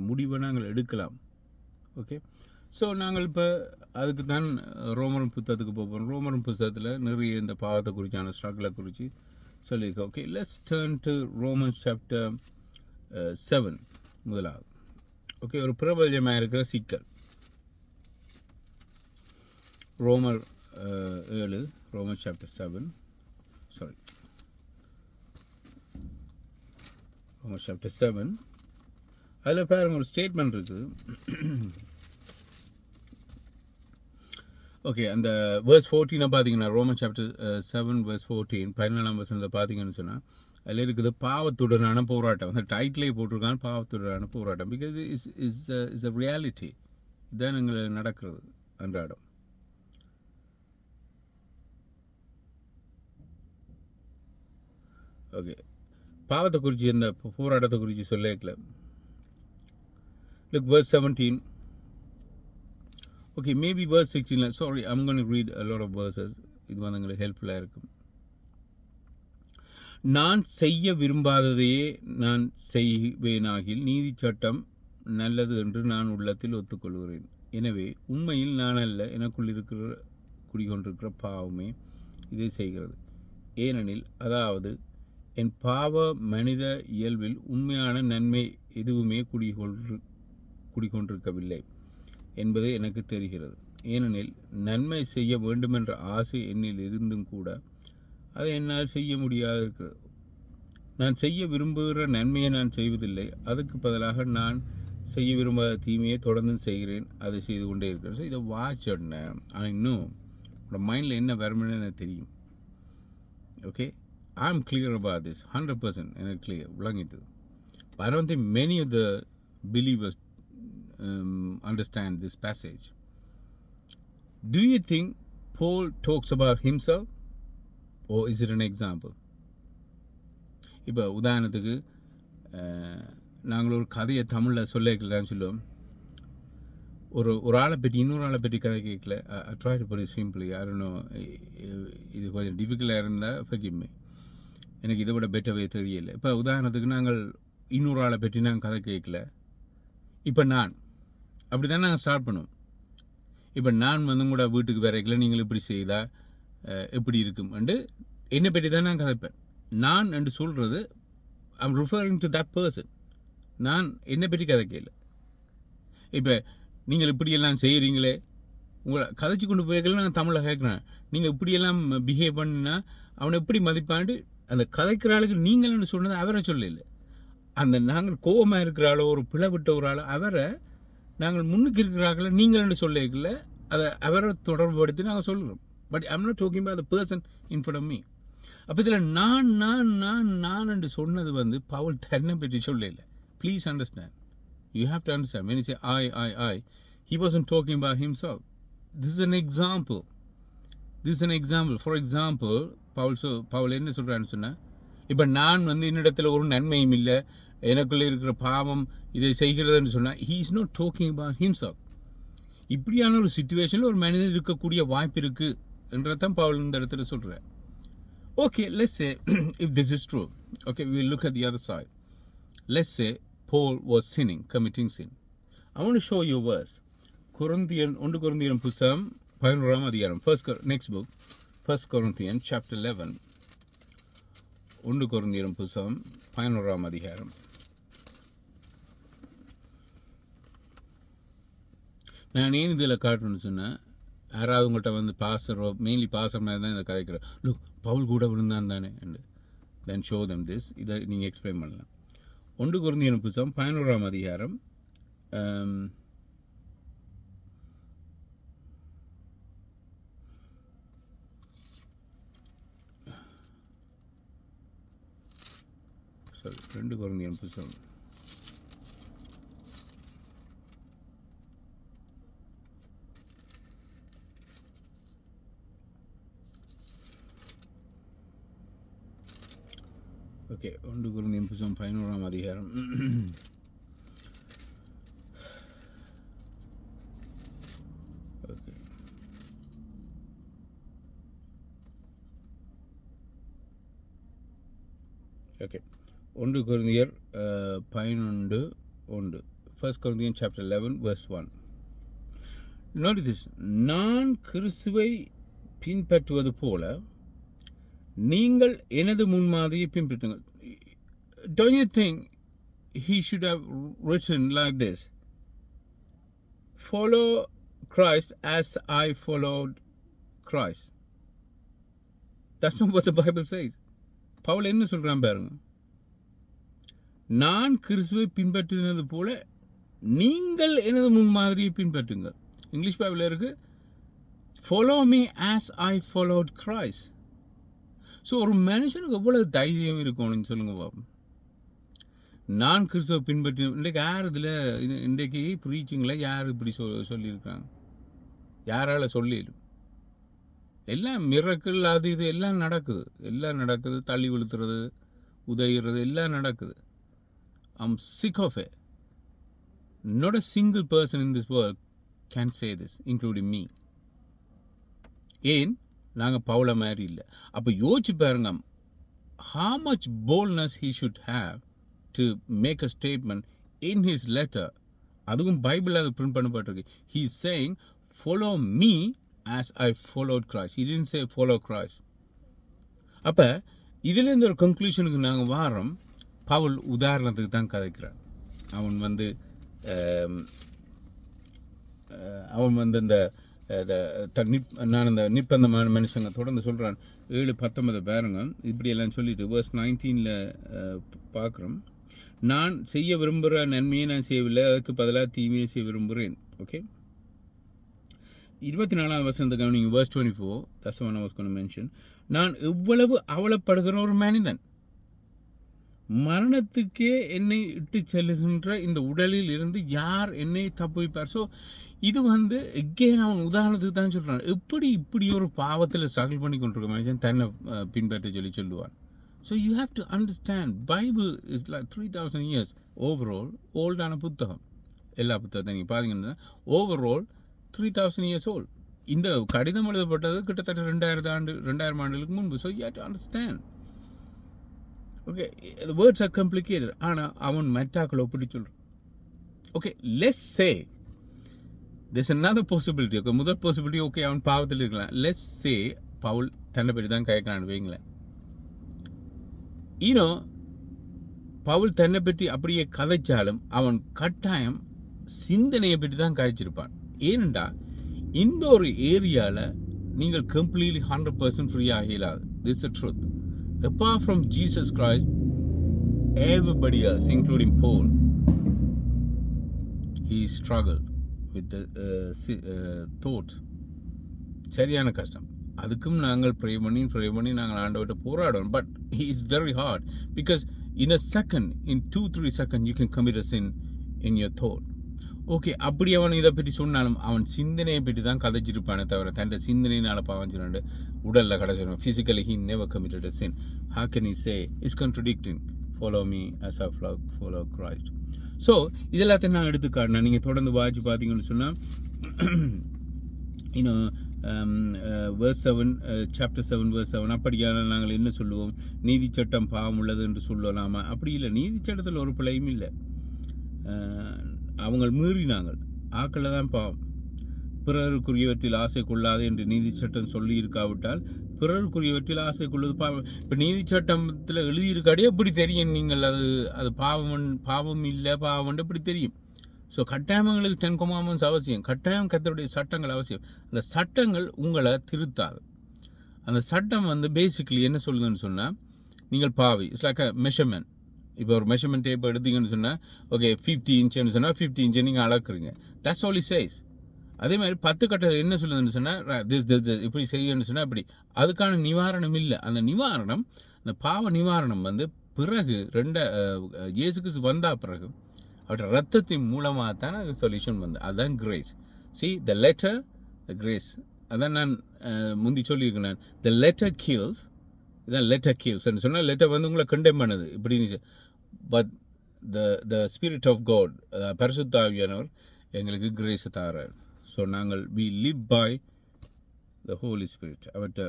முடிவை நாங்கள் எடுக்கலாம்? ஓகே, ஸோ நாங்கள் இப்போ அதுக்கு தான் ரோமன் புத்தகத்துக்கு போகிறோம். ரோமன் புத்தகத்தில் நிறைய இந்த பாவத்தை குறித்தான ஸ்ட்ரகிளை குறித்து சொல்லியிருக்கோம். Okay, let's turn to Romans chapter 7 முதலாவது. ஓகே, ஒரு பிரபல்யமாக இருக்கிற சிக்கல். ரோமர் 7, Roman chapter 7, sorry, Roman chapter 7. அதில் பாருங்க, ஒரு ஸ்டேட்மெண்ட் இருக்குது. ஓகே, அந்த வேர்ஸ் 14 பார்த்தீங்கன்னா, ரோமன் சாப்டர் 7 வேர்ஸ் 14, 14ஆம் வசனத்தில் பார்த்தீங்கன்னு சொன்னால் அதில் இருக்குது பாவத்துடனான போராட்டம். அந்த டைட்டிலே போட்டிருக்காங்க, பாவத்துடனான போராட்டம். Because is a reality. இதுதான் எங்களுக்கு நடக்கிறது அன்றாடம். ஓகே, பாவத்தை குறித்து இந்த போராட்டத்தை குறித்து சொல்லல. Look verse 17. Okay, maybe verse 16. Sorry, I'm going to read a lot of verses. இது வந்து எங்களுக்கு ஹெல்ப்ஃபுல்லாக இருக்கும். நான் செய்ய விரும்பாததையே நான் செய்வேனாகில் நீதி சட்டம் நல்லது என்று நான் உள்ளத்தில் ஒத்துக்கொள்கிறேன். எனவே உண்மையில் நான் அல்ல, எனக்குள் இருக்கிற குடிகொண்டிருக்கிற பாவமே இதை செய்கிறது. ஏனெனில் அதாவது என் பாவ மனித இயல்பில் உண்மையான நன்மை எதுவுமே குடிகொண்டிருக்கவில்லை என்பது எனக்கு தெரிகிறது. ஏனெனில் நன்மை செய்ய வேண்டுமென்ற ஆசை என்னில் இருந்தும் கூட அதை என்னால் செய்ய முடியாது இருக்கிறது. நான் செய்ய விரும்புகிற நன்மையை நான் செய்வதில்லை, அதுக்கு பதிலாக நான் செய்ய விரும்பாத தீமையை தொடர்ந்து செய்கிறேன், அதை செய்து கொண்டே இருக்கிறேன். ஸோ இதை வாட்ச் இன்னும் உங்களோட மைண்டில் என்ன வரும்னு எனக்கு தெரியும். Okay, I'm clear about this, 100% எனக்கு clear, விளங்கிட்டு. But I don't think many of the believers understand this passage. Do you think Paul talks about himself or is it an example? இப்போ உதாரணத்துக்கு நாங்கள் ஒரு கதையை தமிழில் சொல்லலான்னு சொல்லுவோம். ஒரு ஆளை பற்றி இன்னொரு ஆளை பற்றி கதை கேட்கல. I try to put it simply. I don't know, இது கொஞ்சம் டிஃபிகல்ட்டாக இருந்தால் forgive me. எனக்கு இதை விட பெட்டவே தெரியல. இப்போ உதாரணத்துக்கு நாங்கள் இன்னொரு ஆளை பற்றி நாங்கள் கதை கேட்கல. இப்போ நான் அப்படி தான் நாங்கள் ஸ்டார்ட் பண்ணுவோம். இப்போ நான் கூட வீட்டுக்கு வரைக்கல, நீங்கள் இப்படி செய்தால் எப்படி இருக்கும் அண்டு என்னை பற்றி தான் நான் கதைப்பேன். நான் என்று சொல்கிறது I'm referring to that person. நான் என்னை பற்றி கதைக்கல. இப்போ நீங்கள் இப்படியெல்லாம் செய்கிறீங்களே, உங்களை கதைச்சி கொண்டு போயிருக்கல, நான் தமிழில் கேட்குறேன். நீங்கள் இப்படியெல்லாம் பிஹேவ் பண்ணினா அவனை எப்படி மதிப்பாண்டு அந்த கதைக்கிற ஆளுக்கு நீங்கள்னு சொன்னது அவரை சொல்லலை. அந்த நாங்கள் கோபமாக இருக்கிற ஆளோ ஒரு பிழை விட்ட ஒரு ஆளோ அவரை நாங்கள் முன்னுக்கு இருக்கிறார்கள நீங்கள்னு சொல்லல, அதை அவரை தொடர்புபடுத்தி நாங்கள் சொல்கிறோம். But I'm not talking about the person in front of me. அப்போ இதில் நான் என்று சொன்னது வந்து பவுல் தன்னை பற்றி சொல்லல. Please understand. You have to understand. When he say I, he wasn't talking about himself. This is an example. For example, Paul என்ன சொல்றான்னு சொன்னா, இப்போ நான் வந்து என்னிடத்தில் ஒரு நன்மையும் இல்லை, எனக்குள்ளே இருக்கிற பாவம் இதை செய்கிறதுன்னு சொன்னால் he is not talking about himself. இப்படியான ஒரு சிச்சுவேஷனில் ஒரு மனிதன் இருக்கக்கூடிய வாய்ப்பு இருக்குது என்றதான் பவுல் இந்த இடத்துல சொல்கிறார். Okay, let's say if this is true, okay, we'll look at the other side. Let's say Paul was sinning, committing sin. I want to show you a verse. 1 Corinthian புத்தகம் 11ஆம் அதிகாரம். Next book, 1 Corinthians chapter 11. 1 Corinthian புத்தகம் 11ஆம் அதிகாரம். நான் ஏன் இதில் காட்டணும்னு சொன்னேன், யாராவது உங்கள்கிட்ட வந்து பாசரோ மெயின்லி பாசர் மாதிரி தான் இதை கதைக்கிறோம், லுக் பவுல் கூட விழுந்தான் தானே and then show them this, இதை நீங்கள் எக்ஸ்பிளைன் பண்ணலாம். 1 கொரிந்தியன் புத்தகம் 11ஆம் அதிகாரம். சாரி, 2 கொரிந்தியன் புத்தகம் ஓகே 1 கொரிந்தியன் புத்தகம் 11ஆம் அதிகாரம். ஓகே ஓகே 1 கொரிந்தியர் 11:1. 1 Corinthians chapter 11 verse 1. Notice this. நான் கிறிஸ்துவை பின்பற்றுவது போல நீங்கள் எனது முன்மாதிரியை பின்பற்றுங்கள். Don't you think he should have written like this? Follow Christ as I followed Christ. That's not what the Bible says. Pavul என்ன சொல்றான் பாருங்க, நான் கிறிஸ்துவை பின்பற்றினது போல நீங்கள் எனது முன்மாதிரியை பின்பற்றுங்கள். இங்கிலீஷ் பைபிள் இருக்கு follow me as I followed Christ. So ஒரு மனுஷனுக்கு எவ்வளவு தைரியம் இருக்கணும்னு சொல்லுங்க பாப்போம். நான் கிறிஸ்துவை பின்பற்றி இன்றைக்கு யார் இதில் இன்றைக்கு ப்ரீச்சிங்கில் யார் இப்படி சொல்லியிருக்காங்க? யாரால் சொல்லிடும்? எல்லாம் மிரக்கல், அது இது எல்லாம் நடக்குது, தள்ளி விழுத்துறது, உதவுறது எல்லாம் நடக்குது. I'm sick of it. Not a single person in this world can say this, including me. ஏன் நாங்கள் பவுல மாதிரி இல்லை. அப்போ யோசிச்சு பாருங்க, how much boldness he should have to make a statement in his letter. அதுவும் பைபிள் அது பிரிண்ட் பண்ணப்பட்டிருக்கு. He is saying follow me as I followed Christ. He didn't say follow Christ. அப்போ இதுலேருந்து ஒரு கன்க்ளூஷனுக்கு நாங்கள் வாரோம். பவுல் உதாரணத்துக்கு தான் கதைக்கிறான். அவன் வந்து இந்த நான் இந்த நிர்பந்தமான மனுஷங்க தொடர்ந்து சொல்கிறான். 7:19 பாருங்க, இப்படியெல்லாம் சொல்லிட்டு verse 19 பார்க்குறோம். நான் செய்ய விரும்புகிற நன்மையை நான் செய்யவில்லை, அதுக்கு பதிலாக தீமையை செய்ய விரும்புகிறேன். ஓகே, 24ஆம் வசனத்தை கவனிங்க. verse 24, that's the one I was going to mention. நான் எவ்வளவு அவலப்படுகிற ஒரு மனிதன், மரணத்துக்கே என்னை இட்டு செல்லுகின்ற இந்த உடலில் இருந்து யார் என்னை தப்புவிப்பார்? ஸோ இது வந்து எகெயின் அவன் உதாரணத்துக்கு தான் சொல்கிறான். இப்படி ஒரு பாவத்தில் ஸ்ட்ரகிள் பண்ணி கொண்டிருக்க மனுஷன் தன்னை பின்பற்ற சொல்லுவான். So you have to understand, Bible is like 3000 years overall ஓல்டான புத்தகம். எல்லா புத்தகத்தை நீங்கள் பார்த்தீங்கன்னா ஓவரால் 3000 years ஓல்ட். இந்த கடிதம் எழுதப்பட்டது கிட்டத்தட்ட 2000 ஆண்டுகளுக்கு முன்பு. So you have to understand. Okay, the words are complicated. ஆனால் அவன் மெட்டாக்களை ஒப்பிடி சொல்கிறான். Okay, let's say there's another possibility. Okay, முதல் பாசிபிலிட்டி, ஓகே அவன் பாவத்தில் இருக்கலாம். let's say பவுல் தன்னை பற்றி தான் கேட்கலான்னு வைங்களேன். பவுல் தன்னை பற்றி அப்படியே கதைச்சாலும் அவன் கட்டாயம் சிந்தனையை பற்றி தான் கதைச்சிருப்பான். ஏனென்றா இந்த ஒரு ஏரியாவில் நீங்கள் கம்ப்ளீட்லி 100% ஃப்ரீ ஆகலாது. This is truth. Apart from Jesus Christ, everybody else, including Paul, he struggled with the thought. சரியான கஷ்டம். அதுக்கும் நாங்கள் ப்ரே பண்ணி நாங்கள் ஆண்டவர்கிட்ட போராடுவோம். But he is very hard because in a second, in 2-3 seconds, you can commit a sin in your thought. Okay, அப்படி அவன் இதை பற்றி சொன்னாலும் அவன் சிந்தனையை பற்றி தான் கதைச்சிருப்பானே தவிர தன் சிந்தனையினால் பாவம் சொன்னாண்டு உடலில் கடைசிடும். Physically he never committed a sin. How can he say? It's contradicting. Follow me as I follow Christ. So இதெல்லாத்தையும் நான் எடுத்து காட்டினேன். நீங்கள் தொடர்ந்து வாட்சி பார்த்தீங்கன்னு சொன்னால் இன்னும் verse 7, chapter 7 verse 7 அப்படியான நாங்கள் என்ன சொல்லுவோம்? நீதி சட்டம் பாவம் உள்ளது என்று சொல்லலாமா? அப்படி இல்லை. நீதி சட்டத்தில் ஒரு பிழையும் இல்லை. அவங்க மீறினாங்க. ஆக்களில் தான் பாவம். பிறருக்குரியவற்றில் ஆசை கொள்ளாது என்று நீதி சட்டம் சொல்லி இருக்காவிட்டால் பிறருக்குரியவற்றில் ஆசை கொள்வது பாவம். இப்போ நீதி சட்டத்தில் எழுதியிருக்காடே எப்படி தெரியும் நீங்கள் அது பாவம் இல்லை பாவம் எப்படி தெரியும்? ஸோ கட்டாயம் எங்களுக்கு 10 commandments அவசியம். கட்டாயம் கர்த்தருடைய சட்டங்கள் அவசியம். அந்த சட்டங்கள் உங்களை திருத்தாது. அந்த சட்டம் பேசிக்லி என்ன சொல்லுதுன்னு சொன்னால், நீங்கள் பாவி. It's like a measurement. இப்போ ஒரு மெஷர்மெண்ட் டேப் எடுத்தீங்கன்னு சொன்னால், ஓகே 50 இன்ச்சுன்னு சொன்னால் 50 இன்ச்சு நீங்கள் அளக்குறீங்க. That's all it says. அதே மாதிரி 10 கட்டளை என்ன சொல்லுதுன்னு சொன்னால், இப்படி செய்யணும்னு சொன்னால் இப்படி. அதுக்கான நிவாரணம் இல்லை. அந்த நிவாரணம், அந்த பாவ நிவாரணம் பிறகு இயேசு கிறிஸ்து வந்தா பிறகு அவருடைய ரத்தத்தின் மூலமாக தான் சொல்யூஷன் அதுதான் grace. The letter the grace. அதான் நான் முந்தி சொல்லியிருக்கேன். The letter kills. இதான் லெட்டர் கில்ஸ் சொன்னால் லெட்டர் உங்களை கண்டெம் பண்ணுது இப்படின்னு. But the spirit of God, பரிசுத்த ஆவியானவர் எங்களுக்கு கிரேஸை தாரார். ஸோ நாங்கள் we live by the holy spirit. அவர்கிட்ட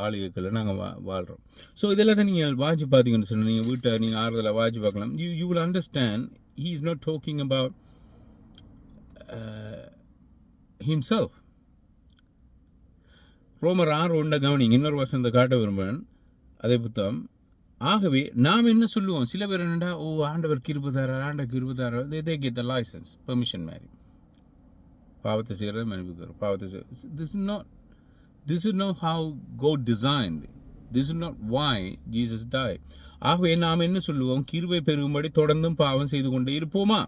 ஆளுகைகளை நாங்கள் வாழ்கிறோம். ஸோ இதெல்லாம் தான் நீங்கள் வாட்சி பார்த்தீங்கன்னு சொன்னால், நீங்கள் வீட்டை நீங்கள் ஆறுதலாக வாட்சி பார்க்கலாம். You will understand he is not talking about himself. ரோமர் 6:1 கவனிங்க. இன்னொரு வசனத்தை காட்ட விரும்புகிறேன். அதே புத்தகம். ஆகவே நாம் என்ன சொல்லுவோம்? சில பேர் என்னடா, ஆண்டவர் கிருபைதாரர், ஆண்டவர் கிருபைதாரர், they get the license, permission மாதிரி பாவத்தை செய்கிறது மன்னிப்புக்கு பாவத்தை செய்ய. This is not how God designed. This is not why Jesus died. ஆகவே நாம் என்ன சொல்லுவோம்? கிருபை பெருகும்படி தொடர்ந்தும் பாவம் செய்து கொண்டே இருப்போமா?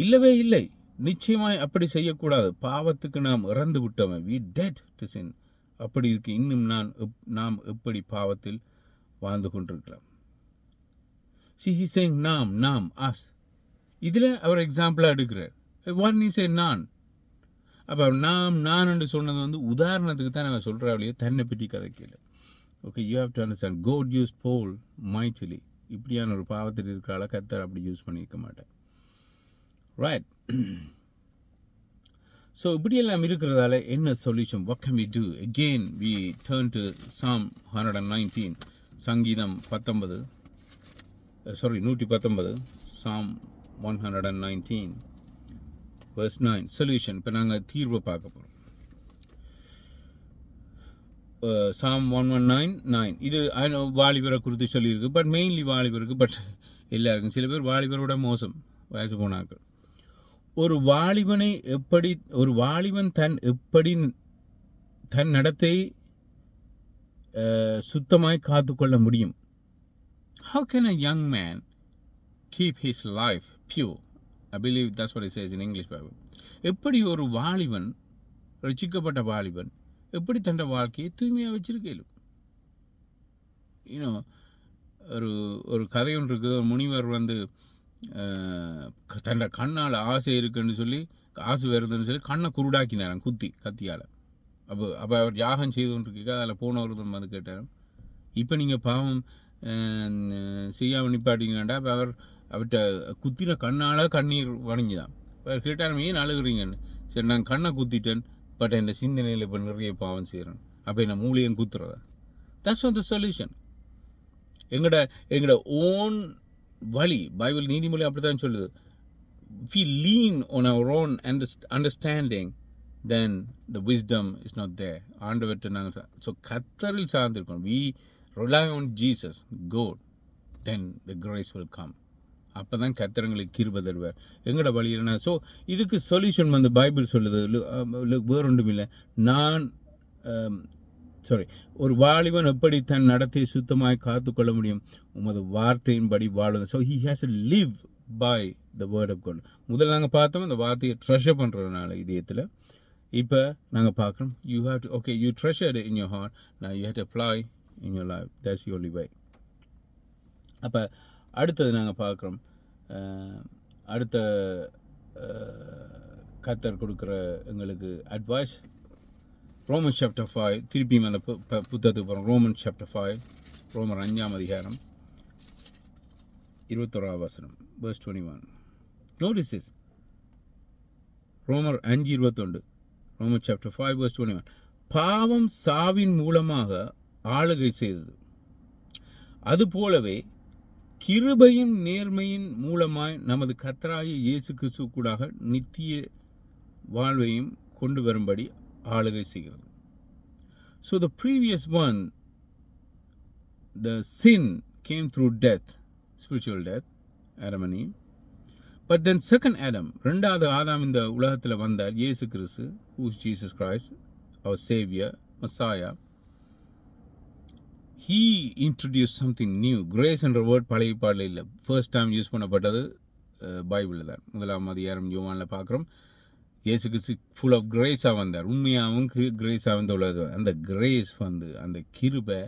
இல்லவே இல்லை. நிச்சயமாய் அப்படி செய்யக்கூடாது. பாவத்துக்கு நாம் இறந்து விட்டோம். We dead to sin. அப்படி இருக்கு. இன்னும் நாம் எப்படி பாவத்தில் வாழ்ந்து கொண்டிருக்கலாம்? See, he's saying நாம் us. இதில் அவர் எக்ஸாம்பிளாக எடுக்கிறார். What he said நான். அப்போ நான் என்று சொன்னது உதாரணத்துக்கு தான் நாங்கள் சொல்கிறாவிலையே, தன்னை பற்றி கதைக்கல. Okay, you have to understand. God uses Paul mightily. இப்படியான ஒரு பாவத்தில் இருக்கிறால கர்த்தர் அப்படி யூஸ் பண்ணியிருக்க மாட்டேன். ரைட். ஸோ இப்படியெல்லாம் இருக்கிறதால என்ன solution? What can we do? Again we turn to Psalm 119. சங்கீதம் 119. Psalm 119 verse 9. சொல்யூஷன். இப்போ நாங்கள் தீர்வை பார்க்க போகிறோம். Psalm 119:9. இது வாலிபரை குறித்து சொல்லியிருக்கு. பட் மெயின்லி வாலிபருக்கு, பட் எல்லாருக்கும். சில பேர் வாலிபரோட மோசம், வயசு போனாக்கள். ஒரு வாலிபன் தன் நடத்தை சுத்தமாய் காத்துக்கொள்ள முடியும். How can a young man keep his life pure? I believe that's what it says in English Bible. எப்படி ஒரு வாலிபன், ரட்சிக்கப்பட்ட வாலிபன் எப்படி தன் வாழ்க்கையை தூய்மையாக வச்சிருக்கலும்? ஒரு கதை ஒன்று இருக்குது. ஒரு முனிவர் தன் கண்ணால் ஆசை இருக்குன்னு சொல்லி, ஆசை வருதுன்னு சொல்லி கண்ணை குருடாக்கினாராம் கத்தியால். அப்போ அவர் யாகம் செய்து கொண்டிருக்க அதில் போனவர் கேட்டார், இப்போ நீங்கள் பாவம் செய்யாமல் நிப்பாட்டிங்கண்டா. அப்போ அவர்கிட்ட குத்தின கண்ணால் கண்ணீர் வணங்கிதான். அவர் கேட்டார், ஏன் அழுகுறீங்கன்னு. சரி, நான் கண்ணை குத்திட்டேன், பட் என் சிந்தனையில் இப்போ நிறைய பாவம் செய்கிறேன். அப்போ என்ன மூலியம் குத்துறதா? That's not the solution. எங்களோட ஓன் வழி, பைபிள் நீதிமொழி அப்படி தான் சொல்லுது. If we lean on our own understanding, then the wisdom is not there. ஆண்டவர்கிட்ட நாங்கள் கர்த்தரில் சார்ந்திருக்கோம். We rely on Jesus, God, then the grace will come. அப்போ தான் கர்த்தரங்களுக்கு கிருபை தருவார். எங்களோட வழியில்னா. ஸோ இதுக்கு சொல்யூஷன் பைபிள் சொல்லுது. வேறு ஒன்றும் இல்லை. ஒரு வாலிபன் எப்படி தன் நடத்தையை சுத்தமாய் காத்துக்கொள்ள முடியும்? உமது வார்த்தையின்படி வாழுது. So he has to live by the word of God. முதல்ல நாங்கள் பார்த்தோம் அந்த வார்த்தையை ட்ரெஷர் பண்ணுறதுனால இதயத்தில். இப்போ நாங்கள் பார்க்குறோம், you have to, okay, you treasured in your heart, நான் you have to apply in your life. That's your live way. அப்போ அடுத்தது நாங்கள் பார்க்குறோம். அடுத்த கர்த்தர் கொடுக்குற எங்களுக்கு அட்வைஸ். ரோமன் சாப்டர் 5, திருப்பியும் அந்த புத்தகத்துக்கு போகிறோம். ரோமன் சாப்டர் 5, ரோமர் 5ஆம் அதிகாரம் 21ஆம் வசனம், verse 21. Notice this. ரோமர் 5:21. Roman chapter 5, verse 21. பாவம் சாவின் மூலமாக ஆளுகை செய்தது, அதுபோலவே கிருபையின் நேர்மையின் மூலமாய் நமது கர்த்தராகிய இயேசு கிறிஸ்து கூடாக நித்திய வாழ்வையும் கொண்டு வரும்படி ஆளுகை செய்கிறது. So the previous one, the sin came through death, spiritual death, Adam and Eve. But then second Adam, ரெண்டாவது ஆதாம் இந்த உலகத்தில் வந்தார், இயேசு கிறிஸ்து, who is Jesus Christ, our Savior, Messiah. He introduced something new. Grace என்ற வேர்ட் பழைய பாடல இல்லை, first time use பண்ணப்பட்டது பைபிளில் தான். 1ஆம் அதிகாரம் யோவானில் பார்க்குறோம். இயேசு கிறிஸ்து ஃபுல் ஆஃப் கிரேஸாக வந்தார், உண்மையாகவும் கிரேஸாக வந்து உள்ளது. அந்த கிரேஸ் வந்து அந்த கிருபை,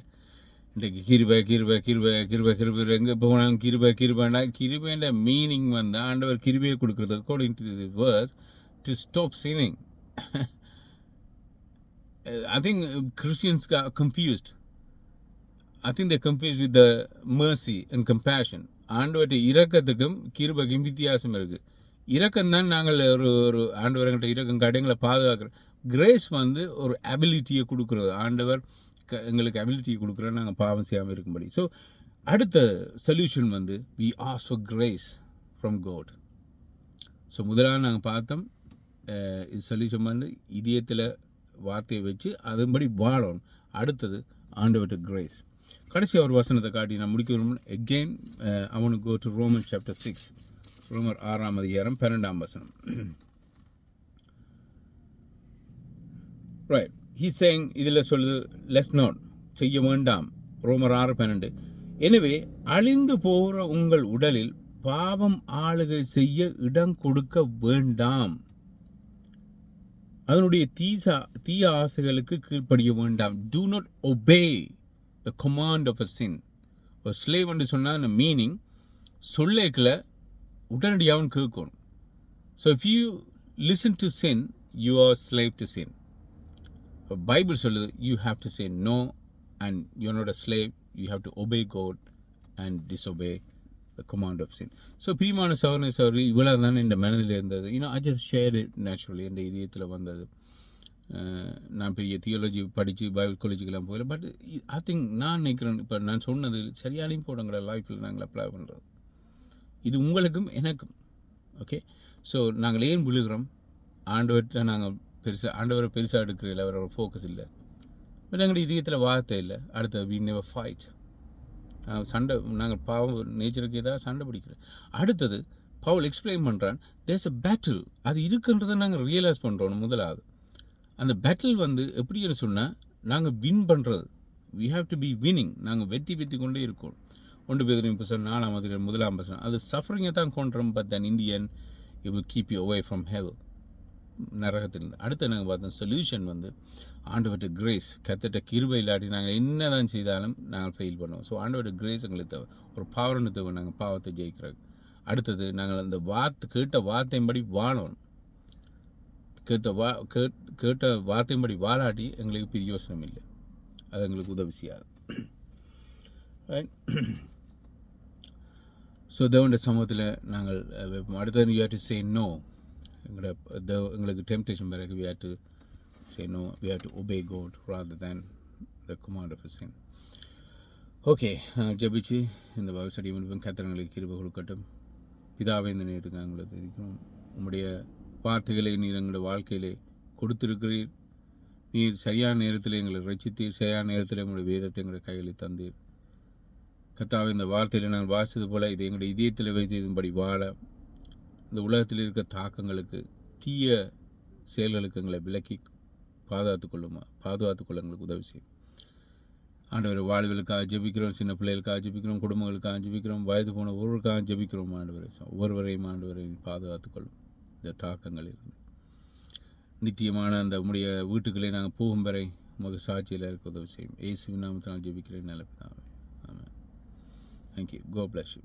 இன்றைக்கு கிருபை கிருபை கிருபை கிருபை கிருபை எங்கே போனாலும் கிருபை கிருபைனா, கிருபைன்ற மீனிங் வந்து ஆண்டவர் கிருபையை கொடுக்குறது according to the verse to stop sinning. I think Christians got confused. I think they're confused with the mercy and compassion. ஆண்டவர்கிட்ட இரக்கத்துக்கும் கிருபைக்கும் வித்தியாசம் இருக்குது. இரக்கம் தான் நாங்கள் ஒரு ஆண்டவர்கிட்ட இரக்கம் கடைங்களை பாதுகாக்கிறோம். கிரேஸ் வந்து ஒரு அபிலிட்டியை கொடுக்குறது. ஆண்டவர் எங்களுக்கு அபிலிட்டியை கொடுக்குற நாங்கள் பாவம் செய்யாமல் இருக்கும்படி. ஸோ அடுத்த சொல்யூஷன் வந்து we ask for grace from God. So முதலாக நாங்கள் பார்த்தோம், இது சொல்யூஷன் வந்து இதயத்தில் வார்த்தையை வச்சு அதன்படி வாழணும். அடுத்தது ஆண்டவர்கிட்ட கிரேஸ். கடைசி ஒரு வசனத்தை காட்டி நான் முடிக்க விரும்புகிறேன். again I want to go to Romans chapter 6, ரோமர் 6ஆம் அதிகாரம் 12ஆம் வசனம். ரைட், he's saying, இதில் சொல்லுது, let's not, செய்ய வேண்டாம். ரோமர் 6:12. எனவே அழிந்து போகிற உங்கள் உடலில் பாவம் ஆளுகை செய்ய இடம் கொடுக்க வேண்டாம், அதனுடைய தீய ஆசைகளுக்கு கீழ்ப்படிய வேண்டாம். do not obey the command of a sin. ஒரு ஸ்லேவ் என்று சொன்னால் அந்த மீனிங் சொல்லேக்கில் உடனடியாகவும் கேட்கணும். So if you listen to sin, you are slave to sin. இப்போ பைபிள் சொல்லுது, you have to say no and you are not a slave. You have to obey God and disobey the command of sin. So பிரியமான சகோதரி இவ்வளோ தானே இந்த மனதில் இருந்தது. I just share it naturally, என் இதயத்தில் வந்தது. நான் பெரிய தியாலஜி படித்து பைபிள் காலேஜுக்கெல்லாம் போகல. பட் ஐ திங்க் நான் நினைக்கிறேன், இப்போ நான் சொன்னது சரியானையும் போடுங்கிற லைஃப்பில் நாங்கள் அப்ளை பண்ணுறது. இது உங்களுக்கும் எனக்கும். ஓகே, ஸோ நாங்கள் ஏன் விழுகிறோம்? ஆண்டவர்கிட்ட நாங்கள் ஆண்டவரை பெருசாக எடுக்கிறதில்ல, அவரோட ஃபோக்கஸ் இல்லை. பட் எங்களுடைய இதயத்தில் வார்த்தை இல்லை. அடுத்தது we never fight. சண்டை, நாங்கள் பாவம் நேச்சருக்கு ஏதாவது சண்டை பிடிக்கிறோம். அடுத்தது பவுல் எக்ஸ்பிளைன் பண்ணுறான், தேர்ஸ் அ பேட்டில். அது இருக்குன்றதை நாங்கள் ரியலைஸ் பண்ணுறோம். முதலாவது அந்த பேட்டில் வந்து எப்படின்னு சொன்னால், நாங்கள் வின் பண்ணுறது. we have to be winning. நாங்கள் வெற்றி கொண்டே இருக்கோம். 1 Peter 4ஆம் அதிகாரம் 1ஆம் வசனம். அது சஃபரிங்கை தான் கொண்டுறோம். But then in the end it will keep you away from hell, நரகத்திலிருந்து. அடுத்து நாங்கள் பார்த்தோம் சொல்யூஷன் வந்து ஆண்டவர்கிட்ட கிரேஸ். கர்த்தர்கிட்ட கிருபை இல்லாட்டி நாங்கள் என்ன தான் செய்தாலும் நாங்கள் ஃபெயில் பண்ணுவோம். ஸோ ஆண்டவர்கிட்ட கிரேஸ் எங்களுக்கு தேவை, ஒரு பவர்னு தேவை நாங்கள் பாவத்தை ஜெயிக்கிறது. அடுத்தது நாங்கள் அந்த கேட்ட வார்த்தையின்படி வாழணும். கேட்ட வார்த்தையின்படி வாழாட்டி எங்களுக்கு பிரியோசனம் இல்லை, அது எங்களுக்கு உதவி செய்யாது. ரைட், ஸோ தேவனுடைய சமூகத்தில் நாங்கள் அடுத்தது you have to say no. எங்களுக்கு டெம்ப்டேஷன் பிறகு we have to say no, we have to obey God rather than the command of a sin. Okay, ஜெபிச்சு இந்த பைபிள் முடிப்போம். கர்த்தர் கிருபை கொடுக்கட்டும். பிதாவே, இந்த நேரத்துக்கு நாங்கள் தெரிவிக்கிறோம், உம்முடைய வார்த்தைகளை நீர் எங்களுடைய வாழ்க்கையிலே கொடுத்திருக்கிறீர். நீர் சரியான நேரத்தில் எங்களை ரட்சித்தீர். சரியான நேரத்தில் எங்களுடைய வேதத்தை எங்களுடைய கையில் தந்தீர். கர்த்தாவே, இந்த வார்த்தையில் நாங்கள் வாசித்தது போல இது எங்களுடைய இதயத்தில் வைத்ததுபடி வாழ, இந்த உலகத்தில் இருக்கிற தாக்கங்களுக்கு, தீய செயல்களுக்கு எங்களை விலக்கி பாதுகாத்துக்கொள்ள எங்களுக்கு உதவி செய்யும். ஆண்டவர், வாழ்வுகளுக்காக ஜெபிக்கிறோம், சின்ன பிள்ளைகளுக்காக ஜெபிக்கிறோம், குடும்பங்களுக்காக ஜெபிக்கிறோம், வயது போன ஒவ்வொருக்காக ஜெபிக்கிறோம். ஆண்டவரை ஒவ்வொருவரையும் ஆண்டவரையும் பாதுகாத்துக்கொள்ளும் இந்த தாக்கங்கள் இருந்து. நித்தியமான அந்த உம்முடைய வீட்டுக்களை நாங்கள் போகும் வரை உமக்கு சாட்சியில் இருக்க உதவி செய்யும். இயேசுவின் நாமத்தினால் ஜெபிக்கிறேன் நல்ல பிதாவே. ஆமென். Thank you. God bless you.